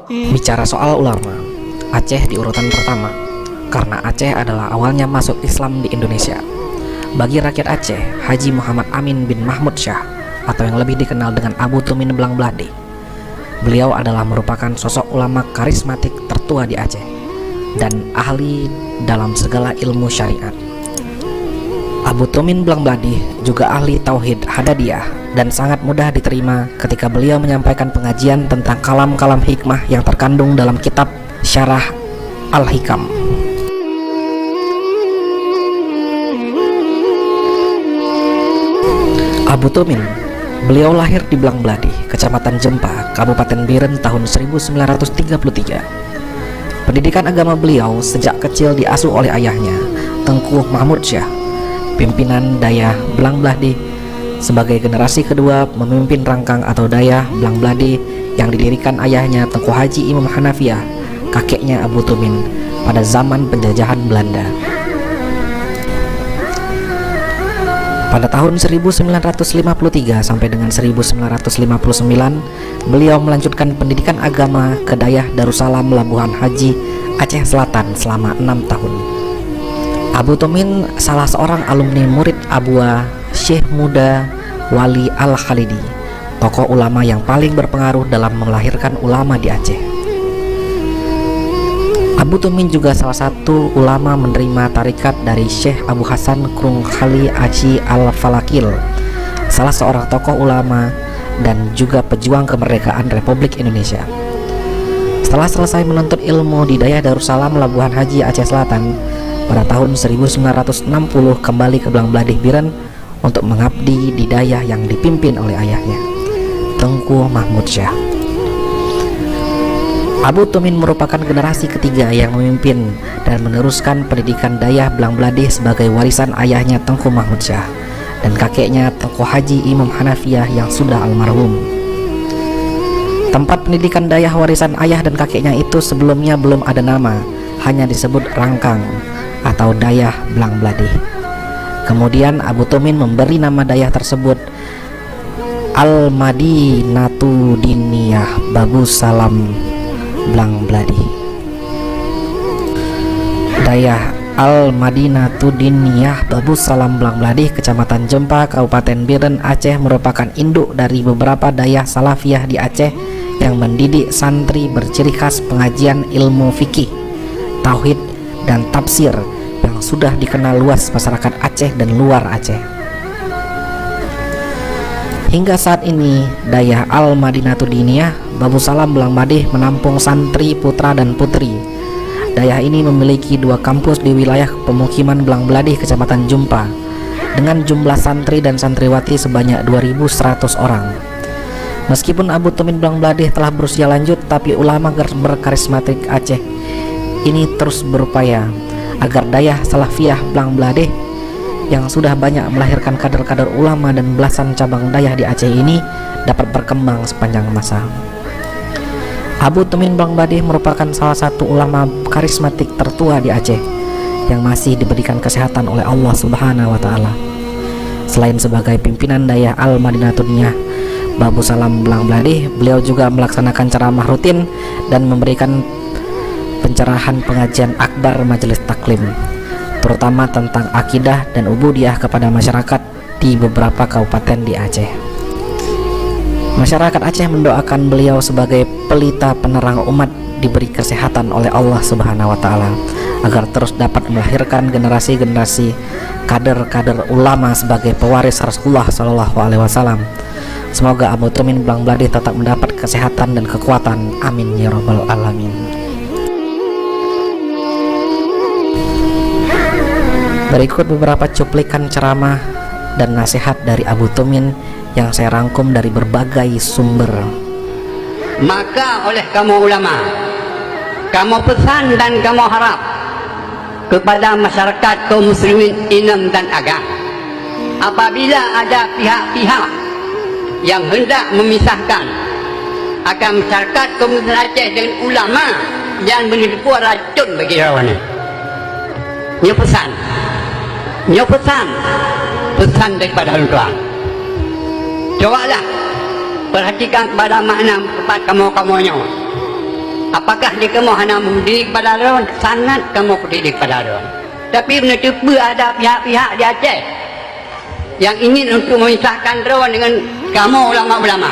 Bicara soal ulama, Aceh di urutan pertama, karena Aceh adalah awalnya masuk Islam di Indonesia. Bagi rakyat Aceh, Haji Muhammad Amin bin Mahmud Syah, atau yang lebih dikenal dengan Abu Tumin Blang Blade, beliau adalah merupakan sosok ulama karismatik tertua di Aceh dan ahli dalam segala ilmu syariat. Abu Tumin Blang Blade juga ahli tauhid hadadiyah dan sangat mudah diterima ketika beliau menyampaikan pengajian tentang kalam-kalam hikmah yang terkandung dalam kitab Syarah Al-Hikam. Abu Tumin, beliau lahir di Blang Blade, Kecamatan Jempa, Kabupaten Biren tahun 1933. Pendidikan agama beliau sejak kecil diasuh oleh ayahnya, Tengku Mahmud Syah, pimpinan Dayah Blang Blade, sebagai generasi kedua memimpin rangkang atau Dayah Blang Blade yang didirikan ayahnya Tengku Haji Imam Hanafiah, kakeknya Abu Tumin, pada zaman penjajahan Belanda. Pada tahun 1953 sampai dengan 1959, beliau melanjutkan pendidikan agama ke Dayah Darussalam Labuhan Haji, Aceh Selatan selama 6 tahun. Abu Tumin salah seorang alumni murid Abua Syekh Muda Wali Al-Khalidi, tokoh ulama yang paling berpengaruh dalam melahirkan ulama di Aceh. Abu Tumin juga salah satu ulama menerima tarikat dari Syekh Abu Hasan Krung Khali Aji Al-Falakil, salah seorang tokoh ulama dan juga pejuang kemerdekaan Republik Indonesia. Setelah selesai menuntut ilmu di Dayah Darussalam Labuhan Haji Aceh Selatan, pada tahun 1960 kembali ke Blang Blade Biren untuk mengabdi di dayah yang dipimpin oleh ayahnya, Tengku Mahmud Syah. Abu Tumin merupakan generasi ketiga yang memimpin dan meneruskan pendidikan Dayah Blang Blade sebagai warisan ayahnya Tengku Mahmud Syah dan kakeknya Tengku Haji Imam Hanafiah yang sudah almarhum. Tempat pendidikan Dayah warisan ayah dan kakeknya itu sebelumnya belum ada nama, hanya disebut Rangkang atau Dayah Blang Blade. Kemudian Abu Tumin memberi nama dayah tersebut Al-Madinatu Diniyah Babus Salam Blang Blade. Dayah Al-Madinatu Diniyah Babus Salam Blang Blade, Kecamatan Jempa, Kabupaten Biren, Aceh, merupakan induk dari beberapa dayah salafiyah di Aceh yang mendidik santri berciri khas pengajian ilmu fikih, tauhid, dan tafsir yang sudah dikenal luas masyarakat Aceh dan luar Aceh. Hingga saat ini, Dayah Al-Madinatu Diniyah Babus Salam Blang Blade menampung santri putra dan putri. Dayah ini memiliki 2 kampus di wilayah pemukiman Blang Blade, Kecamatan Jempa, dengan jumlah santri dan santriwati sebanyak 2.100 orang. Meskipun Abu Tumin Blang Blade telah berusia lanjut, tapi ulama berkarismatik Aceh ini terus berupaya agar Dayah Salafiyah Blang Blade yang sudah banyak melahirkan kader-kader ulama dan belasan cabang dayah di Aceh ini dapat berkembang sepanjang masa. Abu Tumin Blang Blade merupakan salah satu ulama karismatik tertua di Aceh yang masih diberikan kesehatan oleh Allah Subhanahu wa Ta'ala. Selain sebagai pimpinan Dayah Al-Madinatu Diniyah Babus Salam Blang Blade, beliau juga melaksanakan ceramah rutin dan memberikan pencerahan pengajian akbar majelis taklim, terutama tentang akidah dan ubudiyah kepada masyarakat di beberapa kabupaten di Aceh. Masyarakat Aceh mendoakan beliau sebagai pelita penerang umat diberi kesehatan oleh Allah Subhanahu wa Ta'ala agar terus dapat melahirkan generasi-generasi kader-kader ulama sebagai pewaris Rasulullah Shallallahu Alaihi Wasallam. Semoga Abu Tumin Blang Blade tetap mendapat kesehatan dan kekuatan. Amin ya rabbal alamin. Berikut beberapa cuplikan ceramah dan nasihat dari Abu Tumin yang saya rangkum dari berbagai sumber. Maka oleh kamu ulama, kamu pesan dan kamu harap kepada masyarakat kaum muslimin Inem dan Agam, apabila ada pihak-pihak yang hendak memisahkan akan masyarakat kaum muslimin Aceh dengan ulama yang menipu racun bagi rawan, ini pesan. Ini pesan daripada Allah. Cobalah perhatikan kepada makna kepada kamu-kamunya. Apakah dia kamu hanya mendidik pada orang? Sangat kamu mendidik pada orang. Tapi mencuba ada pihak-pihak di Aceh yang ingin untuk memisahkan orang dengan kamu ulama-ulama.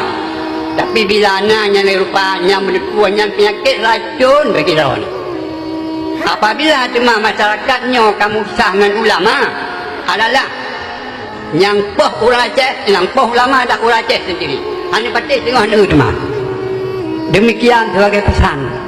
Tapi bila anaknya rupanya menekuannya penyakit racun bagi orang. Apabila cuma masyarakatnya kamu sah dengan ulama adalah yang poh orang Aceh, yang poh ulama dah orang Aceh sendiri. Hanya patut tengok ni cuma. Demikian sebagai pesan